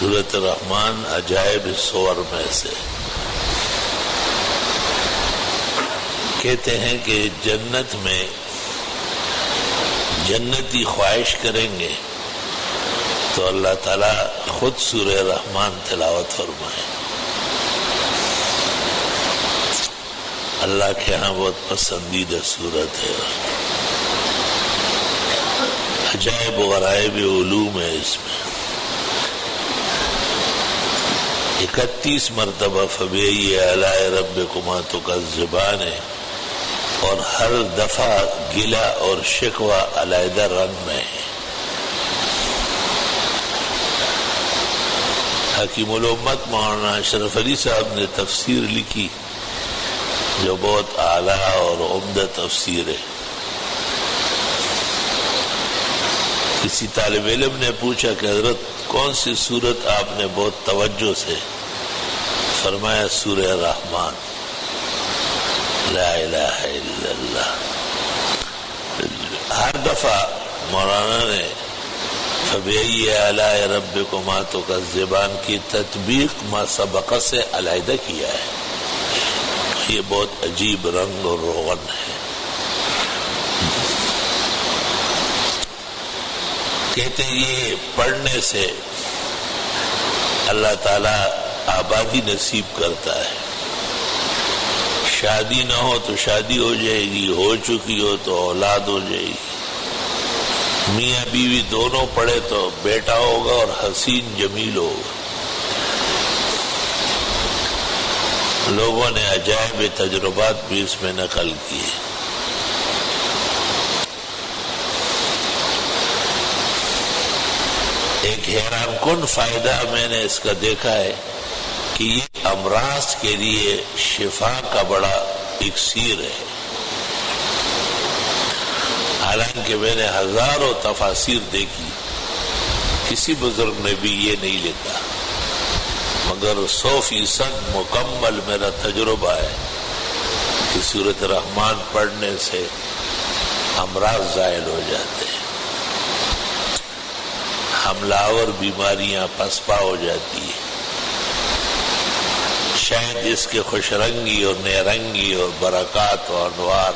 سورۃ الرحمن عجائب سور میں سے کہتے ہیں کہ جنت میں جنتی خواہش کریں گے تو اللہ تعالیٰ خود سورہ رحمان تلاوت فرمائے. اللہ کے ہاں بہت پسندیدہ سورت ہے. عجائب و غرائب علوم ہے اس میں. 31 مرتبہ فبأي آلاء ربكما تكذبان ہے اور ہر دفعہ گلہ اور شکوہ علیحدہ رنگ میں ہے. حکیم الامت مولانا اشرف علی صاحب نے تفسیر لکھی جو بہت اعلیٰ اور عمدہ تفسیر ہے. کسی طالب علم نے پوچھا کہ حضرت کون سی سورت آپ نے بہت توجہ سے؟ فرمایا سورہ رحمان. لا الہ الا اللہ. ہر دفعہ مولانا نے فبأي آلاء ربكما تكذبان کی تطبیق ما سبق سے علیحدہ کیا ہے. یہ بہت عجیب رنگ اور روغن ہے. کہتے ہیں یہ پڑھنے سے اللہ تعالی آبادی نصیب کرتا ہے. شادی نہ ہو تو شادی ہو جائے گی، ہو چکی ہو تو اولاد ہو جائے گی. میاں بیوی دونوں پڑھے تو بیٹا ہوگا اور حسین جمیل ہوگا. لوگوں نے عجائب تجربات بھی اس میں نقل کیے. ایک حیران کن فائدہ میں نے اس کا دیکھا ہے کہ یہ امراض کے لیے شفا کا بڑا اکسیر ہے. حالانکہ میں نے ہزاروں تفاسیر دیکھی، کسی بزرگ نے بھی یہ نہیں لکھا، مگر 100% مکمل میرا تجربہ ہے کہ سورۃ رحمان پڑھنے سے امراض زائل ہو جاتے ہیں، حملہ آور بیماریاں پسپا ہو جاتی ہیں. شاید اس کے خوش رنگی اور نیرنگی اور برکات و انوار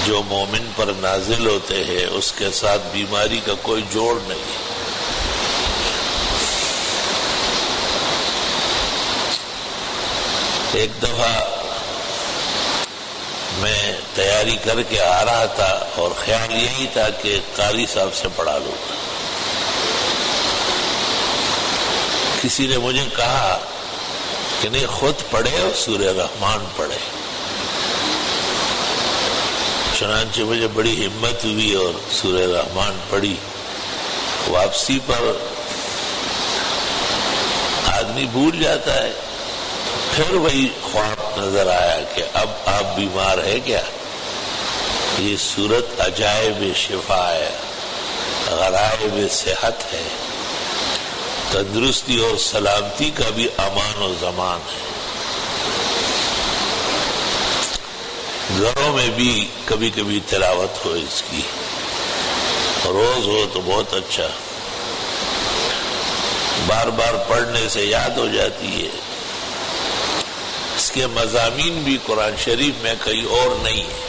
جو مومن پر نازل ہوتے ہیں اس کے ساتھ بیماری کا کوئی جوڑ نہیں. ایک دفعہ میں تیاری کر کے آ رہا تھا اور خیال یہی تھا کہ قاری صاحب سے پڑھا لوں گا. کسی نے مجھے کہا کہ نہیں خود پڑھے اور سورہ رحمان پڑھے. چنانچہ مجھے بڑی ہمت ہوئی اور سورہ رحمان پڑھی. واپسی پر آدمی بھول جاتا ہے، پھر وہی خواب نظر آیا کہ اب آپ بیمار ہے کیا؟ یہ سورت عجائب شفا ہے، غرائب صحت ہے، تندرستی اور سلامتی کا بھی امان و ضمان ہے. گھروں میں بھی کبھی کبھی تلاوت ہو اس کی، روز ہو تو بہت اچھا. بار بار پڑھنے سے یاد ہو جاتی ہے. اس کے مضامین بھی قرآن شریف میں کہیں اور نہیں ہے.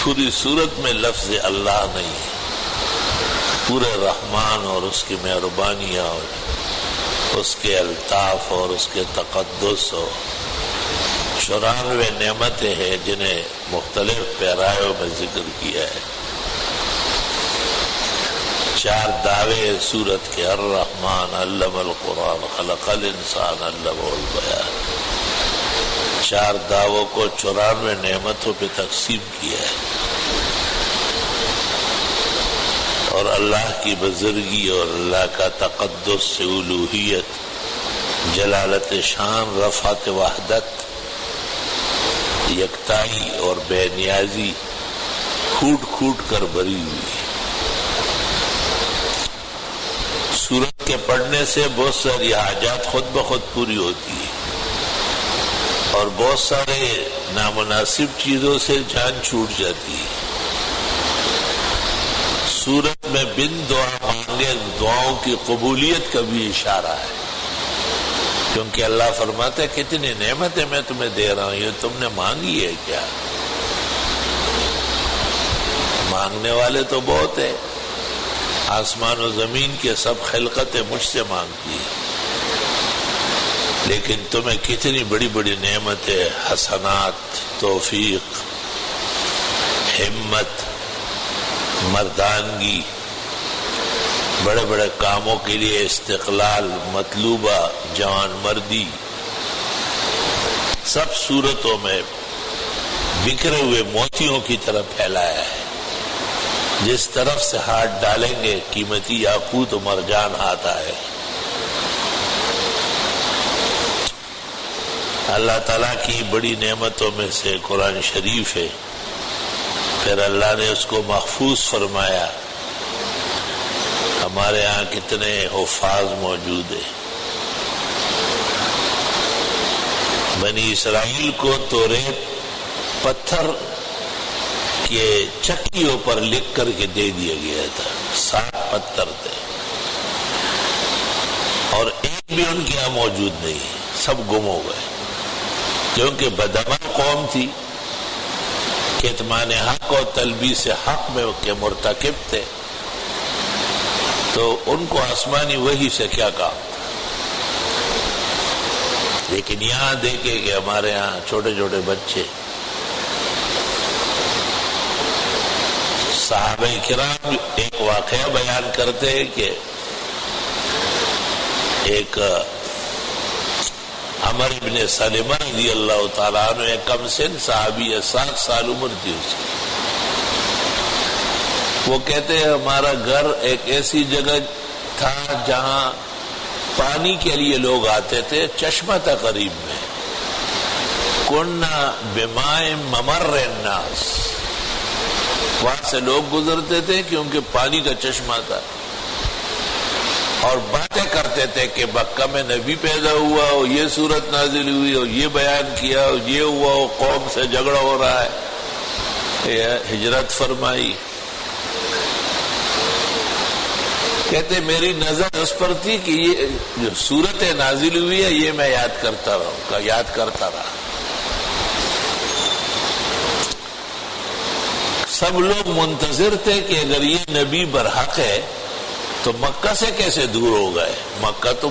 پوری سورت میں لفظ اللہ نہیں ہے. پورے رحمان اور اس کی مہربانیاں اور اس کے الطاف اور اس کے تقدس اور 94 نعمتیں ہیں جنہیں مختلف پیرایوں میں ذکر کیا ہے. 4 دعوے سورت کے: الرحمن علم القرآن خلق الانسان علمہ البیان. 4 دعووں کو 94 نعمتوں پہ تقسیم کیا ہے. اور اللہ کی بزرگی اور اللہ کا تقدس سے الوہیت، جلالت شان، رفعت وحدت، یکتائی اور بے نیازی کھوٹ کھوٹ کر بھری ہوئی. سورت کے پڑھنے سے بہت ساری حاجات خود بخود پوری ہوتی ہے اور بہت سارے نامناسب چیزوں سے جان چھوٹ جاتی ہے. سورت میں بن دعا مانگے دعاؤں کی قبولیت کا بھی اشارہ ہے، کیونکہ اللہ فرماتا ہے کتنی نعمتیں میں تمہیں دے رہا ہوں، یہ تم نے مانگی ہے کیا؟ مانگنے والے تو بہت ہیں، آسمان و زمین کے سب خلقتیں مجھ سے مانگتی ہیں، لیکن تمہیں کتنی بڑی بڑی نعمتیں، حسنات، توفیق، ہمت، مردانگی، بڑے بڑے کاموں کے لیے استقلال، مطلوبہ جوان مردی، سب صورتوں میں بکھرے ہوئے موتیوں کی طرح پھیلایا ہے۔ جس طرف سے ہاتھ ڈالیں گے قیمتی یاقوت و مرجان آتا ہے۔ اللہ تعالیٰ کی بڑی نعمتوں میں سے قرآن شریف ہے، پھر اللہ نے اس کو محفوظ فرمایا۔ ہمارے ہاں کتنے حفاظ موجود ہیں۔ بنی اسرائیل کو توریت پتھر کے چکیوں پر لکھ کر کے دے دیا گیا تھا، 7 پتھر تھے، اور ایک بھی ان کے یہاں موجود نہیں، سب گم ہو گئے، کیونکہ بدعمل قوم تھی، کتمان حق اور تلبیس حق میں کے مرتکب تھے، تو ان کو آسمانی وحی سے کیا کام تھا۔ لیکن یہاں دیکھیں کہ ہمارے ہاں چھوٹے چھوٹے بچے، صحابہ کرام ایک واقعہ بیان کرتے ہیں کہ ایک عمر بن سلمہ رضی اللہ تعالیٰ عنہ ایک کم سن صحابی ہے، 7 سال عمر تھی اس کی۔ وہ کہتے ہیں ہمارا گھر ایک ایسی جگہ تھا جہاں پانی کے لیے لوگ آتے تھے، چشمہ تھا قریب میں، کننا بمائے ممر الناس، وہاں سے لوگ گزرتے تھے کیونکہ پانی کا چشمہ تھا، اور باتیں کرتے تھے کہ مکہ میں نبی پیدا ہوا ہو، یہ صورت نازل ہوئی ہو، یہ بیان کیا ہو، یہ ہوا ہو، قوم سے جھگڑا ہو رہا ہے، ہجرت فرمائی۔ کہتے میری نظر اس پر تھی کہ یہ جو صورت نازل ہوئی ہے یہ میں یاد کرتا رہا۔ سب لوگ منتظر تھے کہ اگر یہ نبی برحق ہے تو مکہ سے کیسے دور ہو گئے، مکہ تو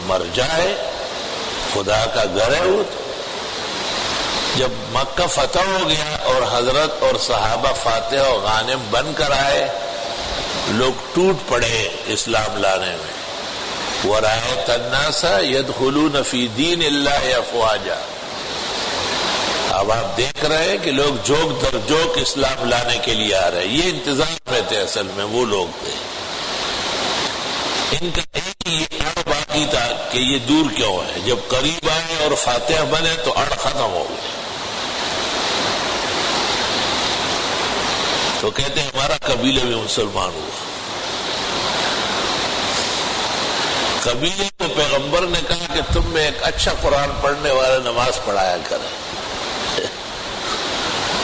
مرجع ہے، خدا کا گھر ہے وہ۔ جب مکہ فتح ہو گیا اور حضرت اور صحابہ فاتح و غانم بن کر آئے، لوگ ٹوٹ پڑے اسلام لانے میں۔ وَرَأَيْتَ النَّاسَ يَدْخُلُونَ فِي دِينِ اللَّهِ أَفْوَاجًا۔ اب آپ دیکھ رہے ہیں کہ لوگ جوک در جوک اسلام لانے کے لیے آ رہے ہیں۔ یہ انتظار میں تھے، اصل میں وہ لوگ تھے، ان کا ایک ہی اڑ باقی تھا کہ یہ دور کیوں ہے۔ جب قریب آئے اور فاتح بنے تو اڑ ختم ہو گئے۔ تو کہتے ہیں ہمارا قبیلہ بھی مسلمان ہوا۔ قبیلے کو پیغمبر نے کہا کہ تم میں ایک اچھا قرآن پڑھنے والا نماز پڑھایا کرے۔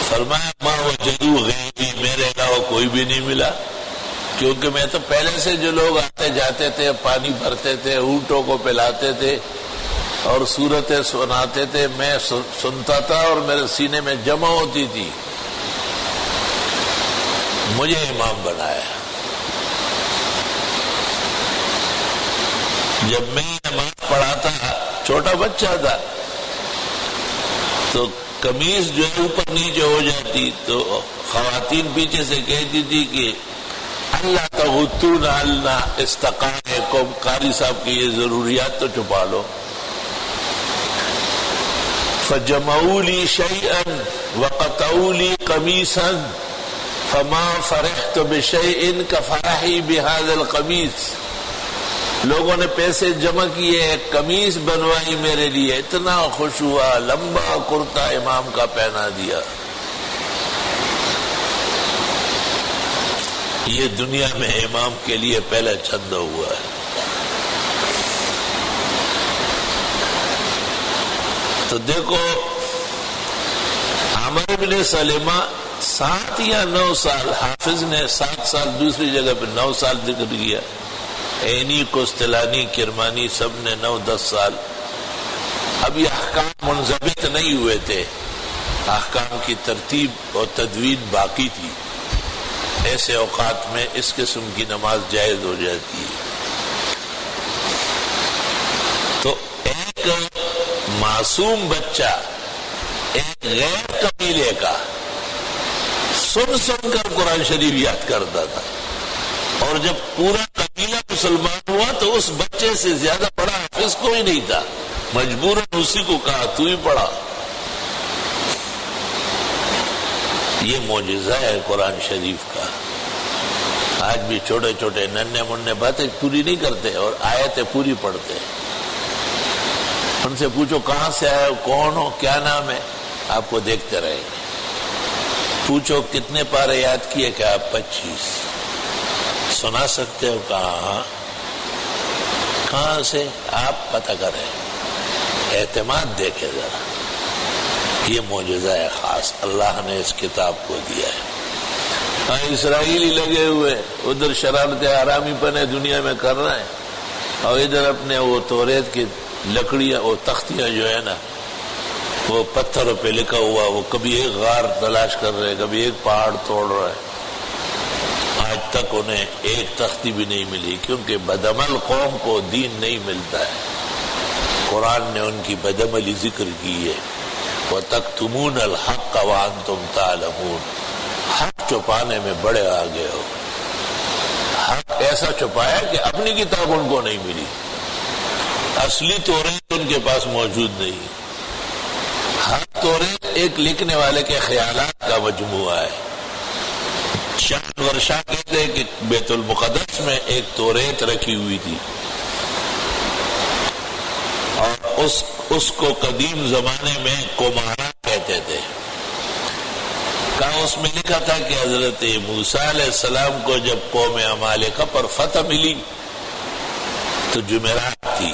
فرمایا ما وجدوا غیری، میرے علاوہ کوئی بھی نہیں ملا، کیونکہ میں تو پہلے سے جو لوگ آتے جاتے تھے، پانی بھرتے تھے، اونٹوں کو پلاتے تھے اور سورتیں سناتے تھے، میں سنتا تھا اور میرے سینے میں جمع ہوتی تھی، مجھے امام بنایا۔ جب میں نماز پڑھاتا چھوٹا بچہ تھا تو قمیض جو ہے اوپر نیچے ہو جاتی، تو خواتین پیچھے سے کہتی تھی کہ اللہ تغطون عنا استقامکم، قاری صاحب کی یہ ضروریات تو چھپا لو۔ فجمعوا لی شیئا وقطعوا لی قمیصا فما فرحت بشیء کفرحی بهذا القمیص۔ لوگوں نے پیسے جمع کیے، ایک قمیص بنوائی میرے لیے، اتنا خوش ہوا، لمبا کرتا امام کا پہنا دیا۔ یہ دنیا میں امام کے لیے پہلا چندہ ہوا ہے۔ تو دیکھو عمر بن سلمہ 7 یا 9 سال، حافظ نے 7 سال، دوسری جگہ پہ 9 سال ذکر کیا، عینی، کوستلانی، کرمانی سب نے 9-10 سال۔ اب یہ احکام منضبط نہیں ہوئے تھے، احکام کی ترتیب اور تدوین باقی تھی، ایسے اوقات میں اس قسم کی نماز جائز ہو جاتی ہے۔ تو ایک معصوم بچہ ایک غیر قبیلے کا سن کر قرآن شریف یاد کرتا تھا، اور جب پورا قبیلہ مسلمان ہوا تو اس بچے سے زیادہ بڑا حافظ کوئی نہیں تھا، مجبوراً اسی کو کہا تو ہی پڑھا۔ یہ معجزہ ہے قرآن شریف کا۔ آج بھی چھوٹے چھوٹے ننھے منھے باتیں پوری نہیں کرتے اور آیتیں پوری پڑھتے ہیں۔ ان سے پوچھو کہاں سے آئے ہو، کون ہو، کیا نام ہے، آپ کو دیکھتے رہیں گے۔ پوچھو کتنے پارے یاد کیے، کہ آپ 25 سنا سکتے ہو، کہاں، کہاں سے، آپ پتہ کریں، اعتماد دیکھے ذرا۔ یہ معجزہ ہے خاص، اللہ نے اس کتاب کو دیا ہے۔ ہاں اسرائیلی لگے ہوئے ادھر شرارت حرامی پنے دنیا میں کر رہے ہیں، اور ادھر اپنے وہ توریت کی لکڑیاں، وہ تختیاں جو ہے نا، وہ پتھروں پہ لکھا ہوا، وہ کبھی ایک غار تلاش کر رہے، کبھی ایک پہاڑ توڑ رہے۔ آج تک انہیں ایک تختی بھی نہیں ملی، کیونکہ بدعمل قوم کو دین نہیں ملتا ہے۔ قرآن نے ان کی بدعملی ذکر کی ہے، وَتَكْتُمُونَ الْحَقَّ وَأَنْتُمْ تَعْلَمُونَ۔ حق چھپانے میں بڑے آگے ہو۔ حق ایسا چھپایا کہ اپنی کتاب ان کو نہیں ملی، اصلی توریت ان کے پاس موجود نہیں۔ ہر توریت ایک لکھنے والے کے خیالات کا مجموعہ ہے۔ شاہ ورشاہ کہتے ہیں کہ بیت المقدس میں ایک توریت رکھی ہوئی تھی، اور اس کو قدیم زمانے میں کمارا کہتے تھے۔ کہا اس میں لکھا تھا کہ حضرت موسیٰ علیہ السلام کو جب قوم عمالقہ پر فتح ملی تو جمعرات تھی،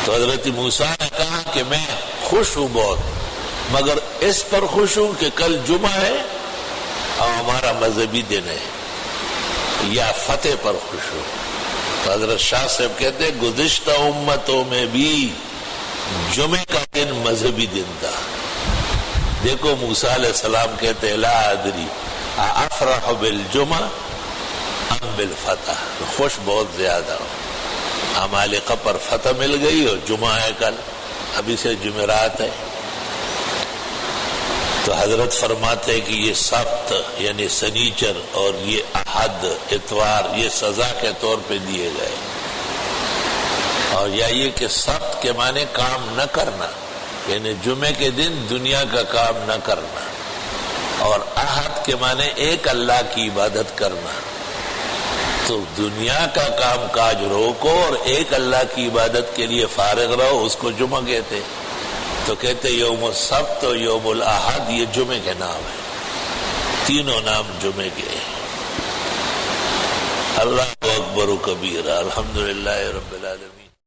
تو حضرت موسیٰ نے کہا کہ میں خوش ہوں بہت، مگر اس پر خوش ہوں کہ کل جمعہ ہے اور ہمارا مذہبی دن ہے، یا فتح پر خوش ہوں۔ تو حضرت شاہ صاحب کہتے ہیں گزشتہ امتوں میں بھی جمعے کا دن مذہبی دن تھا۔ دیکھو موسیٰ علیہ السلام کہتے ہیں لا ادری افرح بالجمعہ ام بالفتح، خوش بہت زیادہ ہو، عمالقہ پر فتح مل گئی اور جمعہ ہے کل، ابھی سے جمعرات ہے۔ تو حضرت فرماتے ہیں کہ یہ سبت یعنی سنیچر اور یہ احد اتوار یہ سزا کے طور پہ دیے گئے، اور یا یہ کہ سبت کے معنی کام نہ کرنا، یعنی جمعے کے دن دنیا کا کام نہ کرنا، اور احد کے معنی ایک اللہ کی عبادت کرنا۔ تو دنیا کا کام کاج روکو اور ایک اللہ کی عبادت کے لیے فارغ رہو، اس کو جمعہ کہتے۔ تو کہتے یوم السبت و یوم الاحد یہ جمعے کے نام ہیں، تینوں نام جمعے کے ہیں۔ اللہ اکبر و کبیرہ، الحمدللہ رب العالمین۔